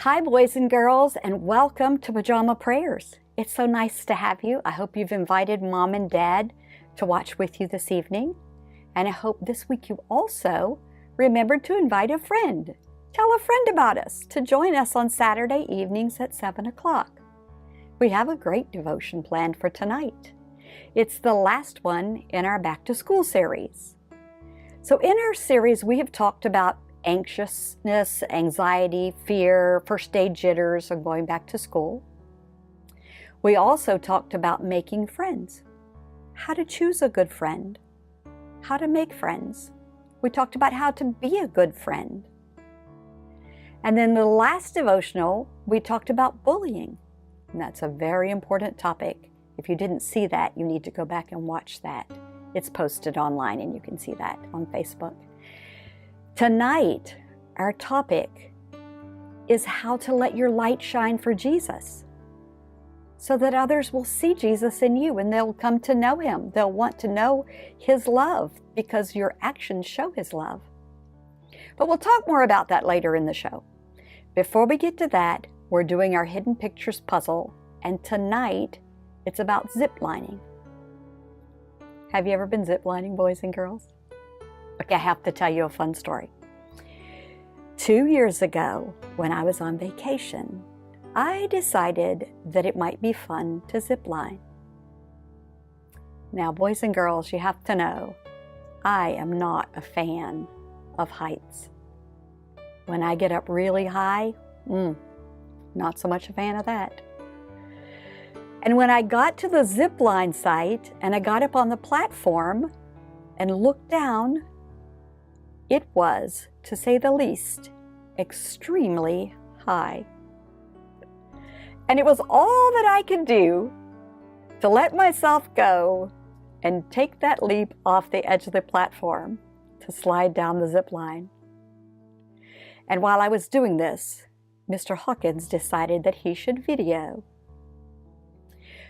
Hi, boys and girls, and welcome to Pajama Prayers. It's so nice to have you. I hope you've invited Mom and Dad to watch with you this evening. And I hope this week you also remembered to invite a friend. Tell a friend about us to join us on Saturday evenings at 7 o'clock. We have a great devotion planned for tonight. It's the last one in our Back to School series. So in our series, we have talked about anxiousness, anxiety, fear, first day jitters of going back to school. We also talked about making friends, how to choose a good friend, how to make friends. We talked about how to be a good friend. And then the last devotional, we talked about bullying. And that's a very important topic. If you didn't see that, you need to go back and watch that. It's posted online and you can see that on Facebook. Tonight, our topic is how to let your light shine for Jesus so that others will see Jesus in you and they'll come to know Him. They'll want to know His love because your actions show His love. But we'll talk more about that later in the show. Before we get to that, we're doing our Hidden Pictures puzzle, and tonight it's about zip lining. Have you ever been zip lining, boys and girls? Okay, I have to tell you a fun story. 2 years ago, when I was on vacation, I decided that it might be fun to zip line. Now, boys and girls, you have to know, I am not a fan of heights. When I get up really high, not so much a fan of that. And when I got to the zip line site and I got up on the platform and looked down, it was, to say the least, extremely high. And it was all that I could do to let myself go and take that leap off the edge of the platform to slide down the zip line. And while I was doing this, Mr. Hawkins decided that he should video.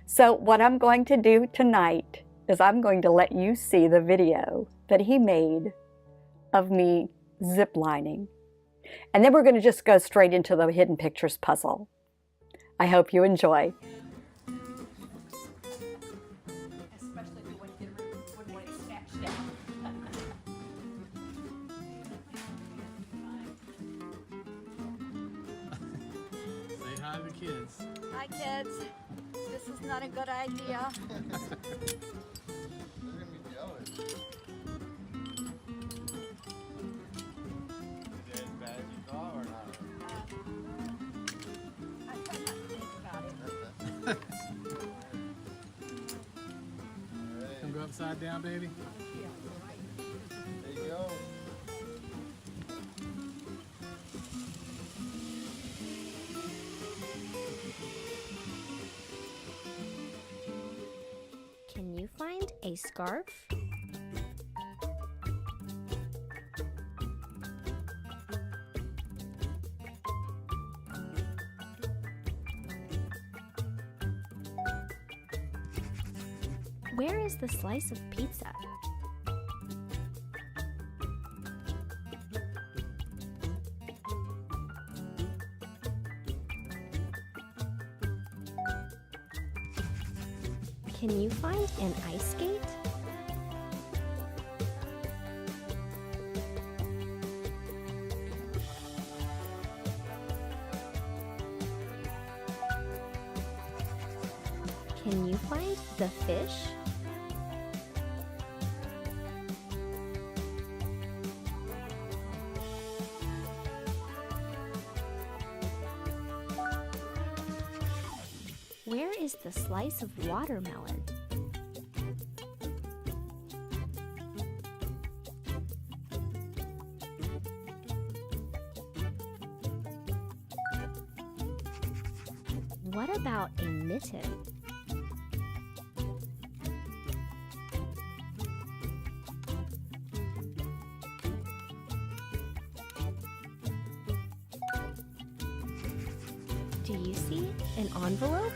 So what I'm going to do tonight is I'm going to let you see the video that he made of me zip lining. And then we're going to just go straight into the Hidden Pictures puzzle. I hope you enjoy. Especially if you wouldn't want it snatched down. Say hi to the kids. Hi kids, this is not a good idea. They're gonna be jealous. Is it as bad as you thought or not? I try not to think about it. Come go upside down, baby. There you go. Can you find a scarf? Where is the slice of pizza? Can you find an ice skate? Can you find the fish? Where is the slice of watermelon? What about a mitten? Do you see an envelope?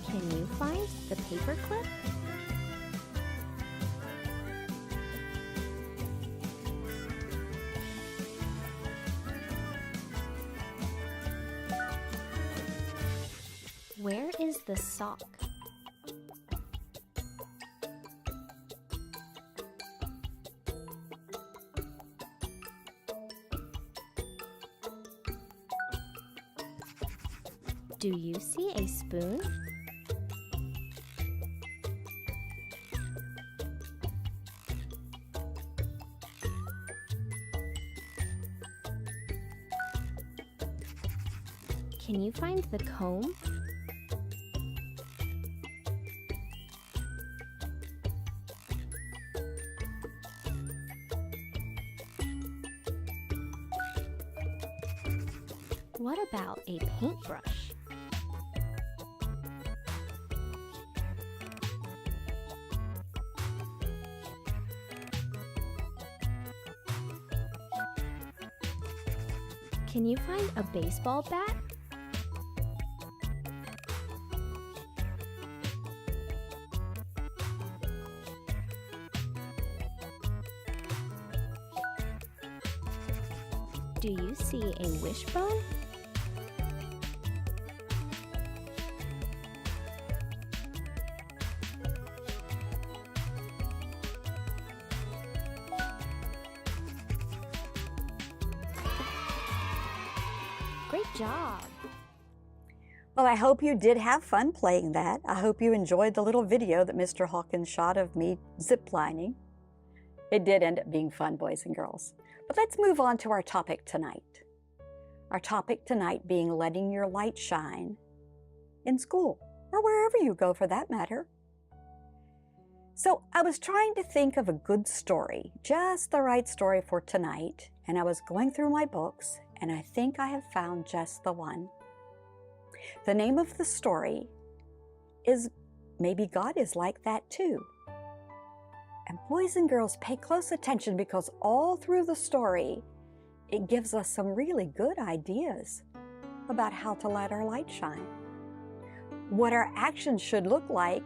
Can you find the paperclip? Where is the sock? Do you see a spoon? Can you find the comb? What about a paintbrush? Can you find a baseball bat? Do you see a wishbone? Great job! Well, I hope you did have fun playing that. I hope you enjoyed the little video that Mr. Hawkins shot of me ziplining. It did end up being fun, boys and girls. But let's move on to our topic tonight. Our topic tonight being letting your light shine in school, or wherever you go for that matter. So I was trying to think of a good story, just the right story for tonight, and I was going through my books, and I think I have found just the one. The name of the story is Maybe God is Like That Too. And boys and girls, pay close attention because all through the story, it gives us some really good ideas about how to let our light shine, what our actions should look like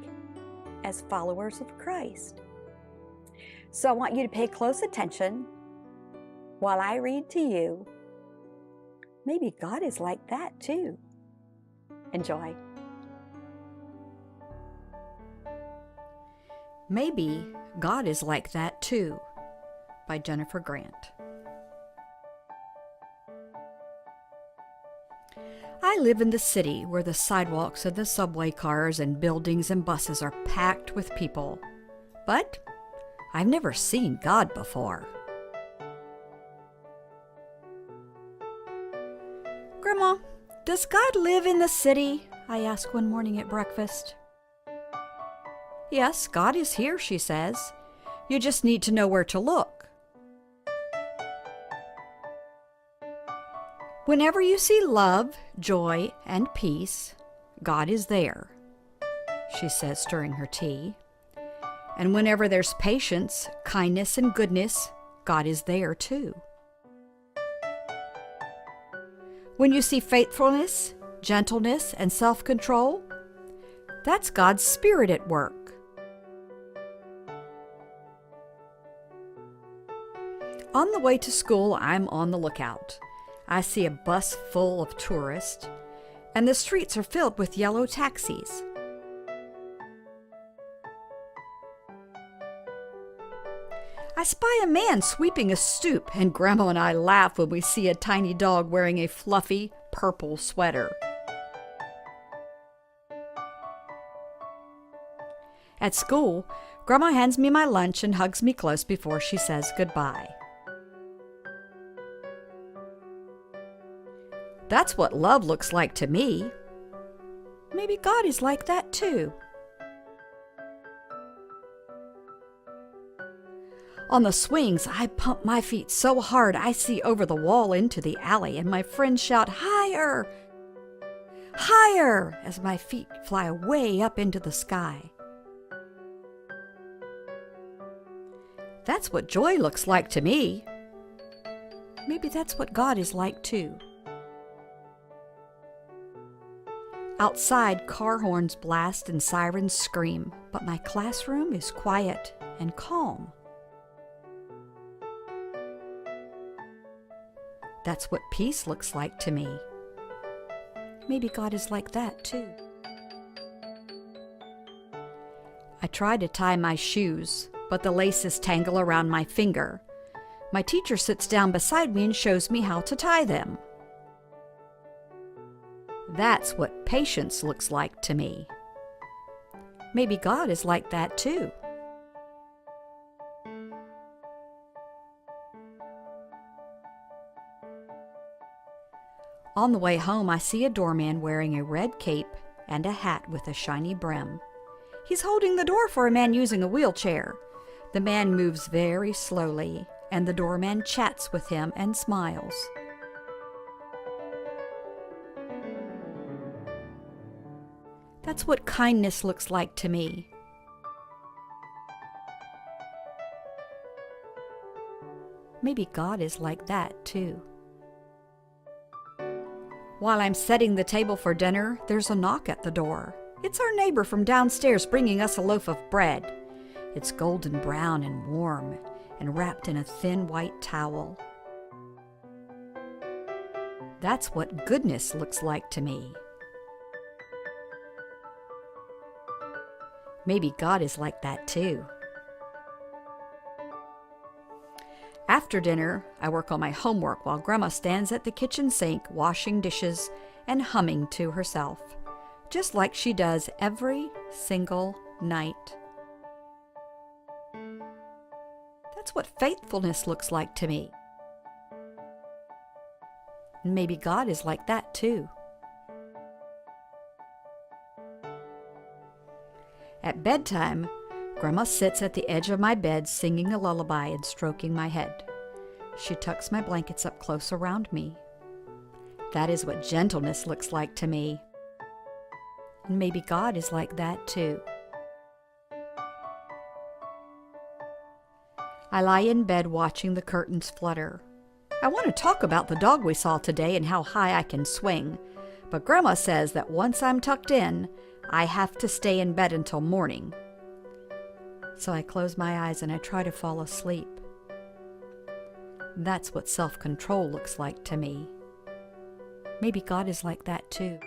as followers of Christ. So I want you to pay close attention while I read to you, Maybe God is Like That Too. Enjoy. Maybe God is Like That Too, by Jennifer Grant. I live in the city where the sidewalks and the subway cars and buildings and buses are packed with people. But I've never seen God before. Grandma, does God live in the city? I asked one morning at breakfast. Yes, God is here, she says. You just need to know where to look. Whenever you see love, joy, and peace, God is there, she says, stirring her tea. And whenever there's patience, kindness, and goodness, God is there too. When you see faithfulness, gentleness, and self-control, that's God's Spirit at work. On the way to school, I'm on the lookout. I see a bus full of tourists, and the streets are filled with yellow taxis. I spy a man sweeping a stoop, and Grandma and I laugh when we see a tiny dog wearing a fluffy purple sweater. At school, Grandma hands me my lunch and hugs me close before she says goodbye. That's what love looks like to me. Maybe God is like that too. On the swings, I pump my feet so hard I see over the wall into the alley, and my friends shout, "Higher! Higher!" as my feet fly way up into the sky. That's what joy looks like to me. Maybe that's what God is like too. Outside, car horns blast and sirens scream, but my classroom is quiet and calm. That's what peace looks like to me. Maybe God is like that too. I try to tie my shoes, but the laces tangle around my finger. My teacher sits down beside me and shows me how to tie them. That's what patience looks like to me. Maybe God is like that too. On the way home, I see a doorman wearing a red cape and a hat with a shiny brim. He's holding the door for a man using a wheelchair. The man moves very slowly, and the doorman chats with him and smiles. That's what kindness looks like to me. Maybe God is like that too. While I'm setting the table for dinner, there's a knock at the door. It's our neighbor from downstairs bringing us a loaf of bread. It's golden brown and warm and wrapped in a thin white towel. That's what goodness looks like to me. Maybe God is like that too. After dinner, I work on my homework while Grandma stands at the kitchen sink washing dishes and humming to herself, just like she does every single night. That's what faithfulness looks like to me. And maybe God is like that too. At bedtime, Grandma sits at the edge of my bed singing a lullaby and stroking my head. She tucks my blankets up close around me. That is what gentleness looks like to me. And maybe God is like that too. I lie in bed watching the curtains flutter. I want to talk about the dog we saw today and how high I can swing, but Grandma says that once I'm tucked in, I have to stay in bed until morning. So I close my eyes and I try to fall asleep. That's what self-control looks like to me. Maybe God is like that too.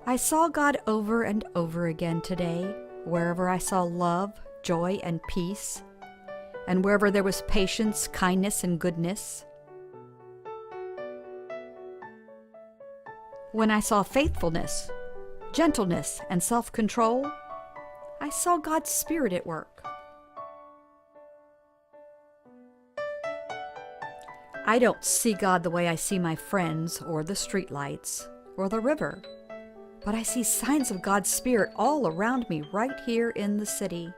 I saw God over and over again today, wherever I saw love, joy, and peace, and wherever there was patience, kindness, and goodness. When I saw faithfulness, gentleness, and self-control, I saw God's Spirit at work. I don't see God the way I see my friends or the streetlights or the river, but I see signs of God's Spirit all around me right here in the city.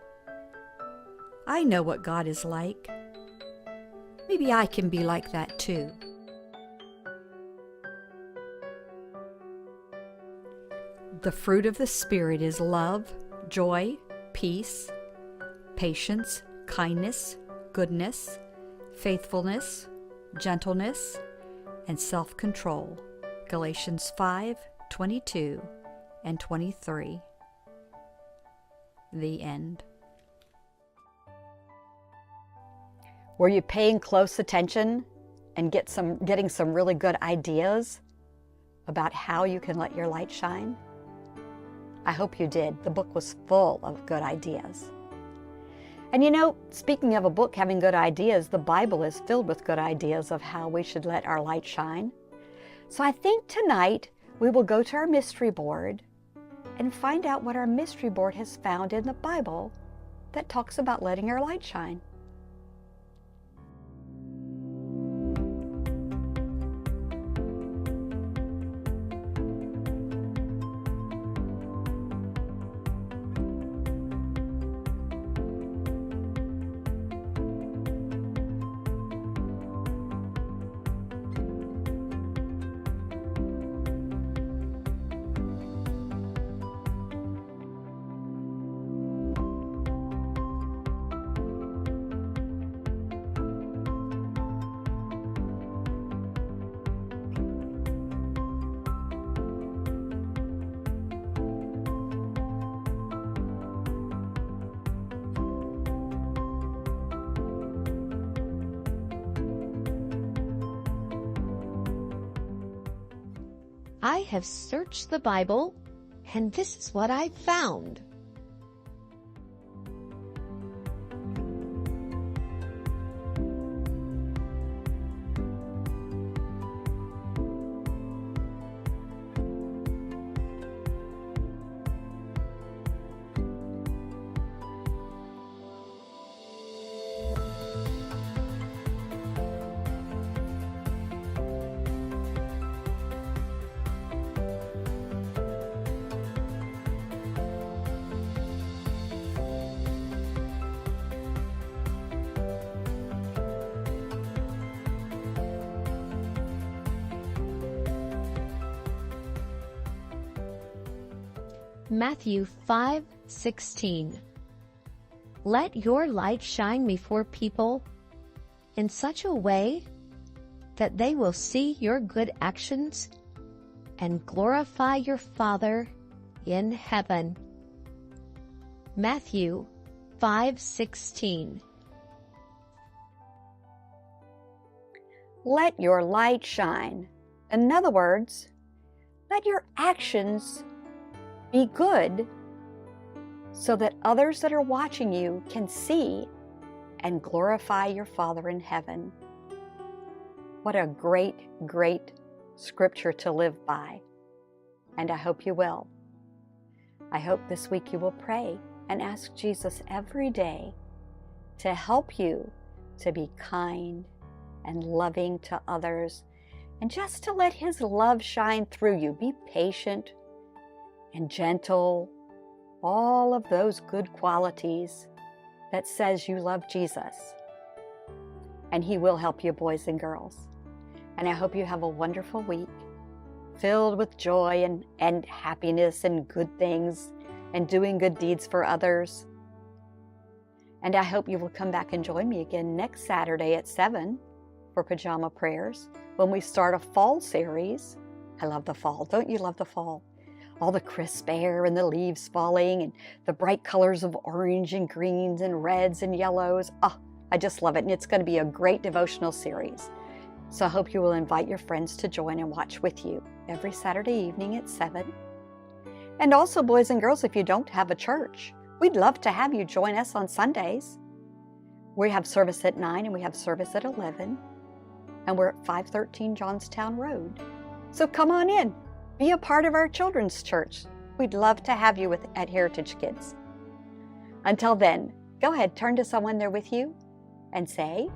I know what God is like. Maybe I can be like that too. The fruit of the Spirit is love, joy, peace, patience, kindness, goodness, faithfulness, gentleness, and self-control. Galatians 5:22 and 23. The end. Were you paying close attention and getting some really good ideas about how you can let your light shine? I hope you did. The book was full of good ideas. And you know, speaking of a book having good ideas, the Bible is filled with good ideas of how we should let our light shine. So I think tonight we will go to our mystery board and find out what our mystery board has found in the Bible that talks about letting our light shine. I have searched the Bible, and this is what I've found. Matthew 5:16. Let your light shine before people in such a way that they will see your good actions and glorify your Father in heaven. Matthew 5:16. Let your light shine. In other words, let your actions be good so that others that are watching you can see and glorify your Father in heaven. What a great, great scripture to live by. And I hope you will. I hope this week you will pray and ask Jesus every day to help you to be kind and loving to others, and just to let His love shine through you. Be patient and gentle, all of those good qualities that says you love Jesus. And He will help you, boys and girls. And I hope you have a wonderful week, filled with joy and happiness and good things and doing good deeds for others. And I hope you will come back and join me again next Saturday at 7 for Pajama Prayers, when we start a fall series. I love the fall. Don't you love the fall? All the crisp air and the leaves falling and the bright colors of orange and greens and reds and yellows. Oh, I just love it. And it's going to be a great devotional series. So I hope you will invite your friends to join and watch with you every Saturday evening at 7. And also, boys and girls, if you don't have a church, we'd love to have you join us on Sundays. We have service at 9 and we have service at 11. And we're at 513 Johnstown Road. So come on in. Be a part of our children's church. We'd love to have you at Heritage Kids. Until then, go ahead, turn to someone there with you and say,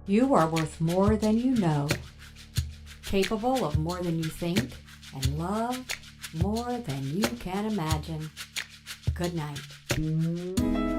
You are worth more than you know, capable of more than you think, and loved more than you can imagine. Good night.